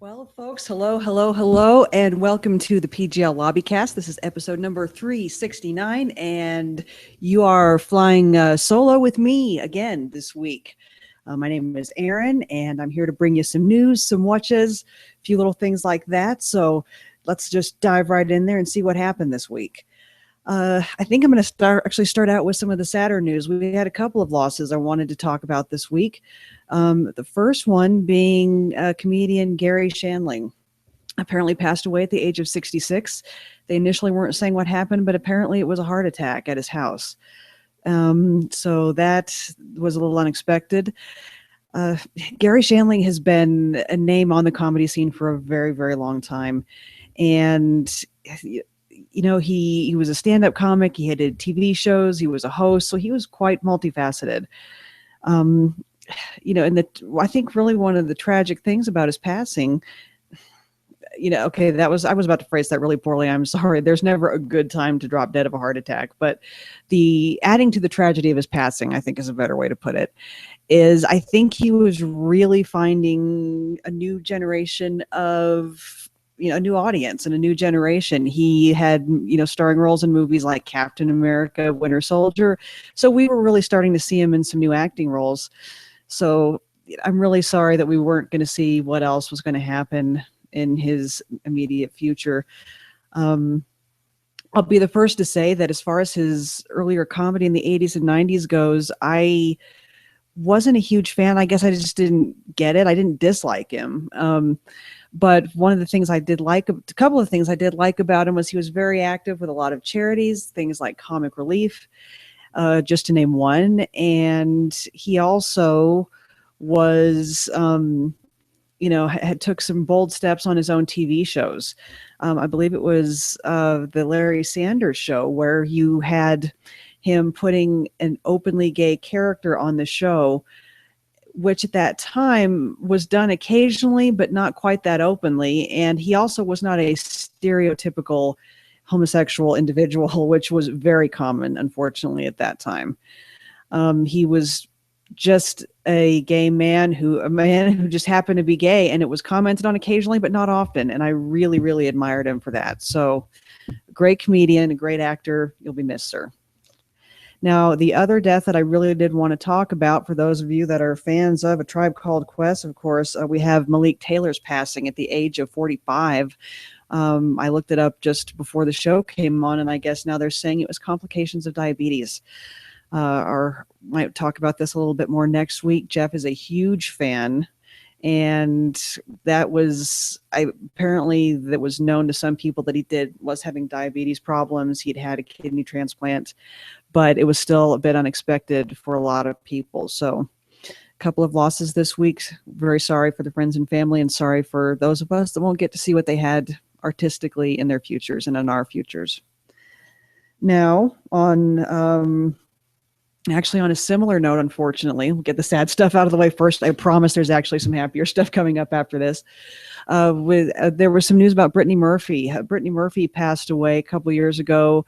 Well, folks, hello, and welcome to the PGL Lobbycast. This is episode number 369, and you are flying solo with me again this week. My name is Erin, and I'm here to bring you some news, some Whatchas, a few little things like that. So let's just dive right in there and see what happened this week. I think I'm going to start out with some of the sadder news. We had a couple of losses I wanted to talk about this week. The first one being comedian Garry Shandling. Apparently passed away at the age of 66. They initially weren't saying what happened, but apparently it was a heart attack at his house. So that was a little unexpected. Garry Shandling has been a name on the comedy scene for a very, very long time. And you know, he was a stand-up comic. He had TV shows. He was a host, so he was quite multifaceted. And I think really one of the tragic things about his passing, I was about to phrase that really poorly. I'm sorry. There's never a good time to drop dead of a heart attack, but the adding to the tragedy of his passing, I think is a better way to put it, is I think he was really finding a new generation of a new audience and a new generation. He had, starring roles in movies like Captain America, Winter Soldier. So we were really starting to see him in some new acting roles. So I'm really sorry that we weren't going to see what else was going to happen in his immediate future. I'll be the first to say that as far as his earlier comedy in the 80s and 90s goes, I wasn't a huge fan. I guess I just didn't get it. I didn't dislike him. But one of the things a couple of things I did like about him was he was very active with a lot of charities, things like Comic Relief, just to name one. And he also was, had took some bold steps on his own TV shows. I believe it was the Larry Sanders Show, where you had him putting an openly gay character on the show, which at that time was done occasionally, but not quite that openly. And he also was not a stereotypical homosexual individual, which was very common, unfortunately, at that time. He was just a man who just happened to be gay, and it was commented on occasionally, but not often. And I really, really admired him for that. So great comedian, a great actor. You'll be missed, sir. Now, the other death that I really did want to talk about, for those of you that are fans of A Tribe Called Quest, of course, we have Malik Taylor's passing at the age of 45. I looked it up just before the show came on, and I guess now they're saying it was complications of diabetes. Might talk about this a little bit more next week. Jeff is a huge fan, and that was known to some people that he was having diabetes problems. He'd had a kidney transplant, but it was still a bit unexpected for a lot of people. So a couple of losses this week. Very sorry for the friends and family, and sorry for those of us that won't get to see what they had artistically in their futures and in our futures. Now, on a similar note, unfortunately, we'll get the sad stuff out of the way first. I promise there's actually some happier stuff coming up after this. There was some news about Brittany Murphy. Brittany Murphy passed away a couple years ago.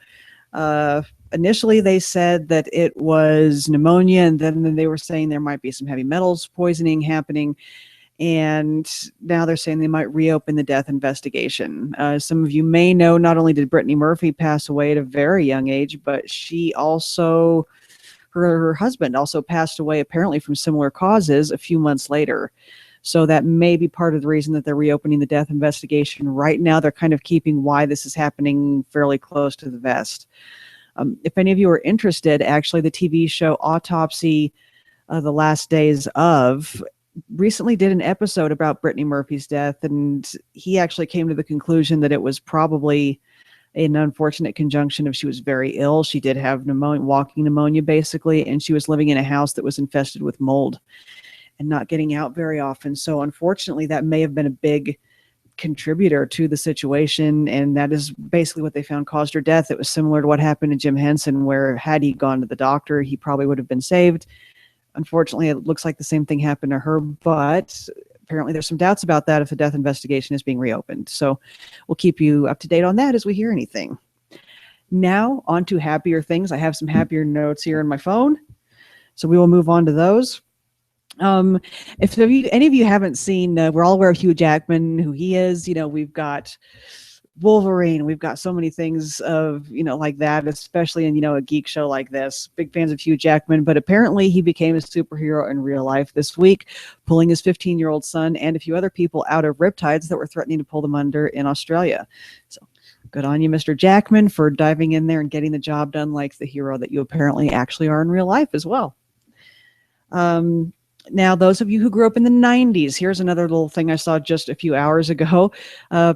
Initially, they said that it was pneumonia, and then they were saying there might be some heavy metals poisoning happening. And now they're saying they might reopen the death investigation. Some of you may know, not only did Brittany Murphy pass away at a very young age, but her husband also passed away, apparently from similar causes, a few months later. So that may be part of the reason that they're reopening the death investigation. Right now, they're kind of keeping why this is happening fairly close to the vest. If any of you are interested, actually, the TV show Autopsy, The Last Days Of, recently did an episode about Brittany Murphy's death, and he actually came to the conclusion that it was probably an unfortunate conjunction of she was very ill. She did have pneumonia, walking pneumonia, basically, and she was living in a house that was infested with mold and not getting out very often. So unfortunately, that may have been a big contributor to the situation, and that is basically what they found caused her death. It was similar to what happened to Jim Henson, where had he gone to the doctor, he probably would have been saved. Unfortunately, it looks like the same thing happened to her, but apparently there's some doubts about that if the death investigation is being reopened. So we'll keep you up to date on that as we hear anything. Now, on to happier things. I have some happier notes here in my phone, so we will move on to those. Um, if any of you haven't seen, we're all aware of Hugh Jackman, who he is. We've got Wolverine. We've got so many things of, like that, especially in, a geek show like this. Big fans of Hugh Jackman, but apparently he became a superhero in real life this week, pulling his 15-year-old son and a few other people out of riptides that were threatening to pull them under in Australia. So good on you, Mr. Jackman, for diving in there and getting the job done like the hero that you apparently actually are in real life as well. Now, those of you who grew up in the 90s, here's another little thing I saw just a few hours ago.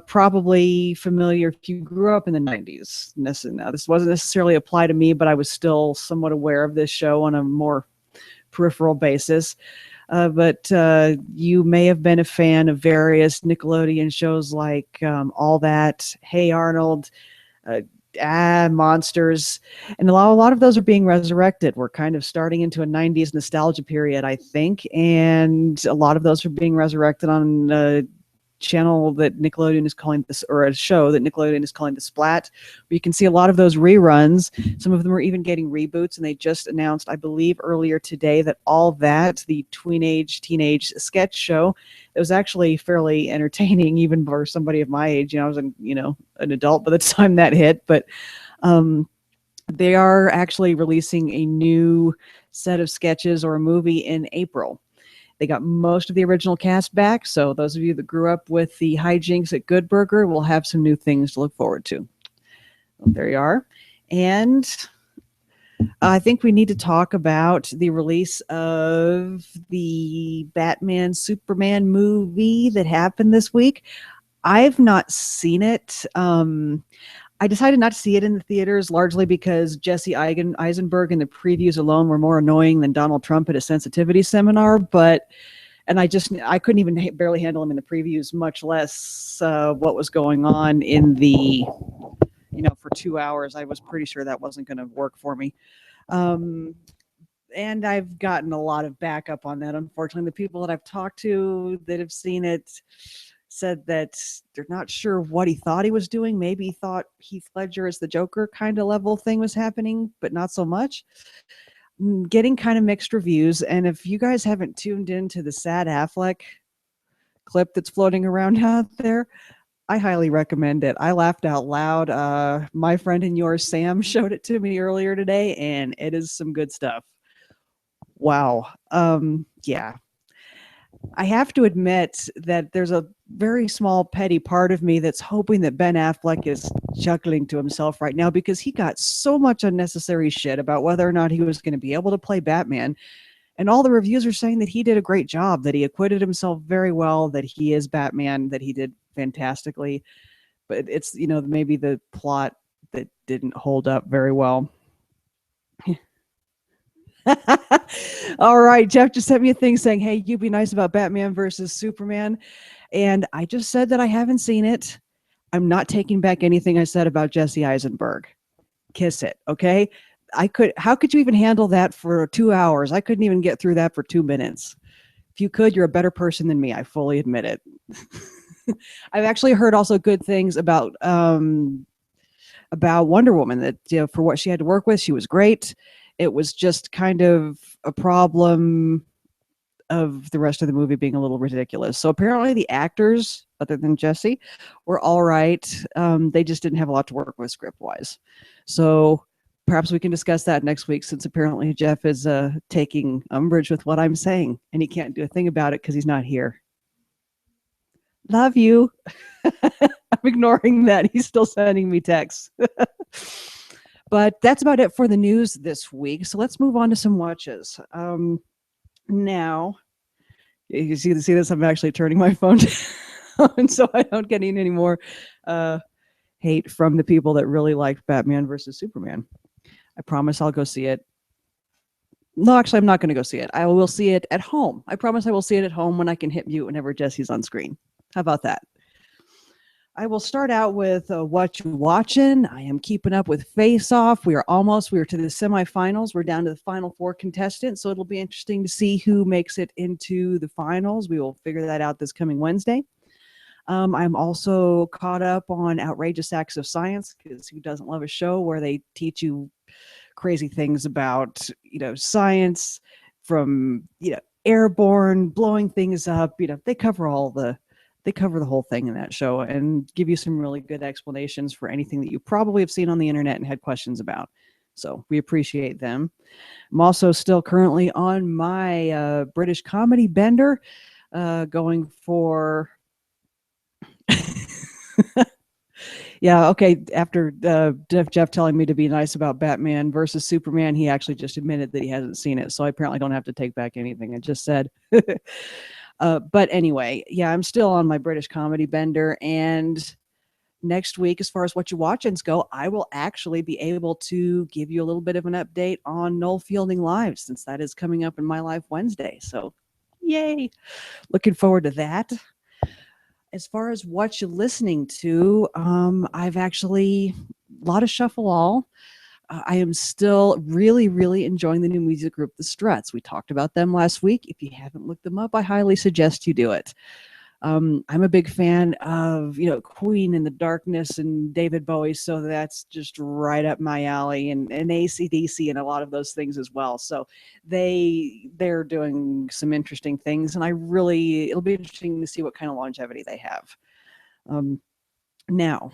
Probably familiar if you grew up in the 90s. Now, this wasn't necessarily apply to me, but I was still somewhat aware of this show on a more peripheral basis. But you may have been a fan of various Nickelodeon shows like All That, Hey Arnold, Monsters, and a lot of those are being resurrected. We're kind of starting into a 90s nostalgia period, I think, and a lot of those are being resurrected on a channel that Nickelodeon is calling this, or a show that Nickelodeon is calling The Splat, where you can see a lot of those reruns. Some of them are even getting reboots, and they just announced, I believe earlier today, that All That, the teenage sketch show, it was actually fairly entertaining even for somebody of my age. I was an adult by the time that hit, but they are actually releasing a new set of sketches or a movie in April. They got most of the original cast back, so those of you that grew up with the hijinks at Good Burger will have some new things to look forward to. Well, there you are. And I think we need to talk about the release of the Batman Superman movie that happened this week. I've not seen it. I decided not to see it in the theaters largely because Jesse Eisenberg in the previews alone were more annoying than Donald Trump at a sensitivity seminar. And I couldn't even barely handle him in the previews, much less what was going on in the, for 2 hours. I was pretty sure that wasn't going to work for me. And I've gotten a lot of backup on that. Unfortunately, the people that I've talked to that have seen it said that they're not sure what he thought he was doing. Maybe he thought Heath Ledger as the Joker kind of level thing was happening, but not so much. Getting kind of mixed reviews. And if you guys haven't tuned into the Sad Affleck clip that's floating around out there, I highly recommend it. I laughed out loud. My friend and yours, Sam, showed it to me earlier today, and it is some good stuff. Wow. Yeah. I have to admit that there's a very small petty part of me that's hoping that Ben Affleck is chuckling to himself right now, because he got so much unnecessary shit about whether or not he was going to be able to play Batman. And all the reviews are saying that he did a great job, that he acquitted himself very well, that he is Batman, that he did fantastically. But it's, maybe the plot that didn't hold up very well. All right, Jeff just sent me a thing saying, hey, you be nice about Batman versus Superman. And I just said that I haven't seen it. I'm not taking back anything I said about Jesse Eisenberg. Kiss it, okay? How could you even handle that for 2 hours? I couldn't even get through that for 2 minutes. If you could, you're a better person than me. I fully admit it. I've actually heard also good things about Wonder Woman, that for what she had to work with, she was great. It was just kind of a problem of the rest of the movie being a little ridiculous. So apparently the actors, other than Jesse, were all right. They just didn't have a lot to work with script-wise. So perhaps we can discuss that next week, since apparently Jeff is taking umbrage with what I'm saying, and he can't do a thing about it because he's not here. Love you. I'm ignoring that. He's still sending me texts. But that's about it for the news this week. So let's move on to some watches. Now, you see this? I'm actually turning my phone down so I don't get any more hate from the people that really liked Batman versus Superman. I promise I'll go see it. No, actually, I'm not going to go see it. I will see it at home. I promise I will see it at home when I can hit mute whenever Jesse's on screen. How about that? I will start out with what you watching. I am keeping up with Face Off. We are to the semifinals. We're down to the final 4 contestants, so it'll be interesting to see who makes it into the finals. We will figure that out this coming Wednesday. I'm also caught up on Outrageous Acts of Science, because who doesn't love a show where they teach you crazy things about, science, from, airborne, blowing things up. They cover the whole thing in that show and give you some really good explanations for anything that you probably have seen on the internet and had questions about. So we appreciate them. I'm also still currently on my British comedy bender, going for. Yeah, okay. After Jeff telling me to be nice about Batman versus Superman, he actually just admitted that he hasn't seen it. So I apparently don't have to take back anything I just said. But anyway, yeah, I'm still on my British comedy bender. And next week, as far as what you watchings go, I will actually be able to give you a little bit of an update on Noel Fielding Live, since that is coming up in my live Wednesday. So yay. Looking forward to that. As far as what you're listening to, I've actually a lot of shuffle all. I am still really, really enjoying the new music group, The Struts. We talked about them last week. If you haven't looked them up, I highly suggest you do it. I'm a big fan of, Queen and the Darkness and David Bowie, so that's just right up my alley, and AC/DC and a lot of those things as well. So they're doing some interesting things, and it'll be interesting to see what kind of longevity they have. Now,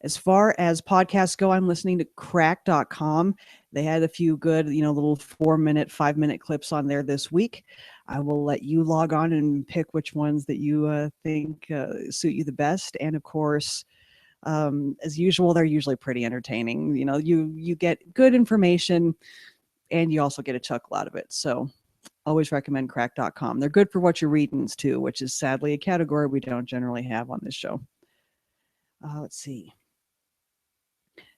as far as podcasts go, I'm listening to crack.com. They had a few good, little 4-minute, 5-minute clips on there this week. I will let you log on and pick which ones that you think suit you the best. And of course, as usual, they're usually pretty entertaining. You get good information and you also get a chuckle out of it. So always recommend crack.com. They're good for what you're reading too, which is sadly a category we don't generally have on this show. Let's see.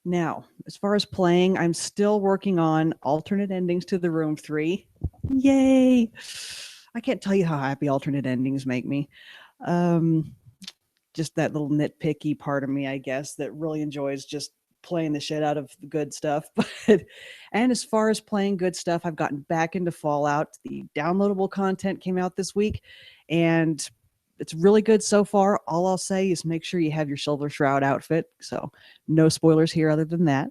Now, as far as playing, I'm still working on alternate endings to The Room 3. Yay! I can't tell you how happy alternate endings make me. Just that little nitpicky part of me, I guess, that really enjoys just playing the shit out of the good stuff. And as far as playing good stuff, I've gotten back into Fallout. The downloadable content came out this week, and it's really good so far. All I'll say is make sure you have your Silver Shroud outfit. So no spoilers here other than that.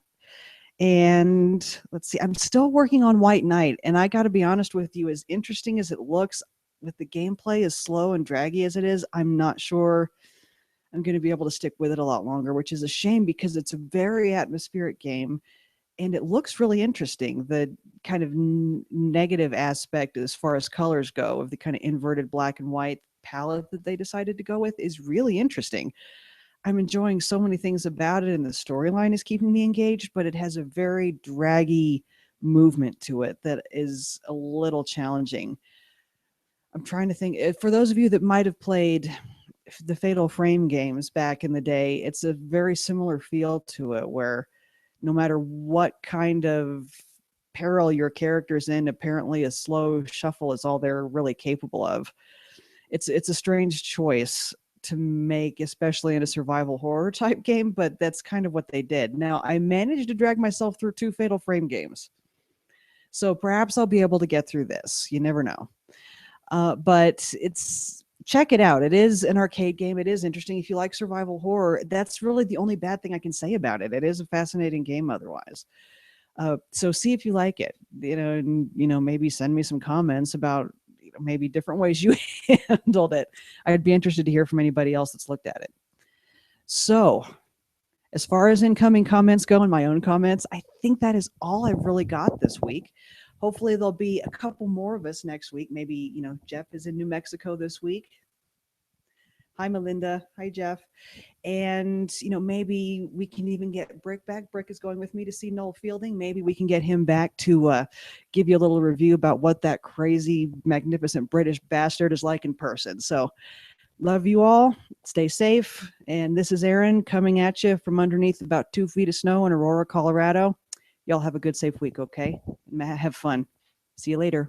And let's see, I'm still working on White Knight. And I got to be honest with you, as interesting as it looks, with the gameplay as slow and draggy as it is, I'm not sure I'm going to be able to stick with it a lot longer, which is a shame because it's a very atmospheric game. And it looks really interesting. The kind of negative aspect as far as colors go of the kind of inverted black and white palette that they decided to go with is really interesting. I'm enjoying so many things about it, and the storyline is keeping me engaged, but it has a very draggy movement to it that is a little challenging. I'm trying to think, for those of you that might have played the Fatal Frame games back in the day, it's a very similar feel to it, where no matter what kind of peril your character's in, apparently a slow shuffle is all they're really capable of. It's a strange choice to make, especially in a survival horror type game, but that's kind of what they did. Now, I managed to drag myself through 2 Fatal Frame games, so perhaps I'll be able to get through this. You never know. But check it out. It is an arcade game. It is interesting. If you like survival horror, that's really the only bad thing I can say about it. It is a fascinating game otherwise. So see if you like it, and, maybe send me some comments about maybe different ways you handled it. I'd be interested to hear from anybody else that's looked at it. So as far as incoming comments go and my own comments, I think that is all I've really got this week. Hopefully there'll be a couple more of us next week. Maybe, Jeff is in New Mexico this week. Hi, Melinda. Hi, Jeff. And, maybe we can even get Brick back. Brick is going with me to see Noel Fielding. Maybe we can get him back to give you a little review about what that crazy, magnificent British bastard is like in person. So love you all. Stay safe. And this is Erin coming at you from underneath about 2 feet of snow in Aurora, Colorado. Y'all have a good, safe week, okay? Have fun. See you later.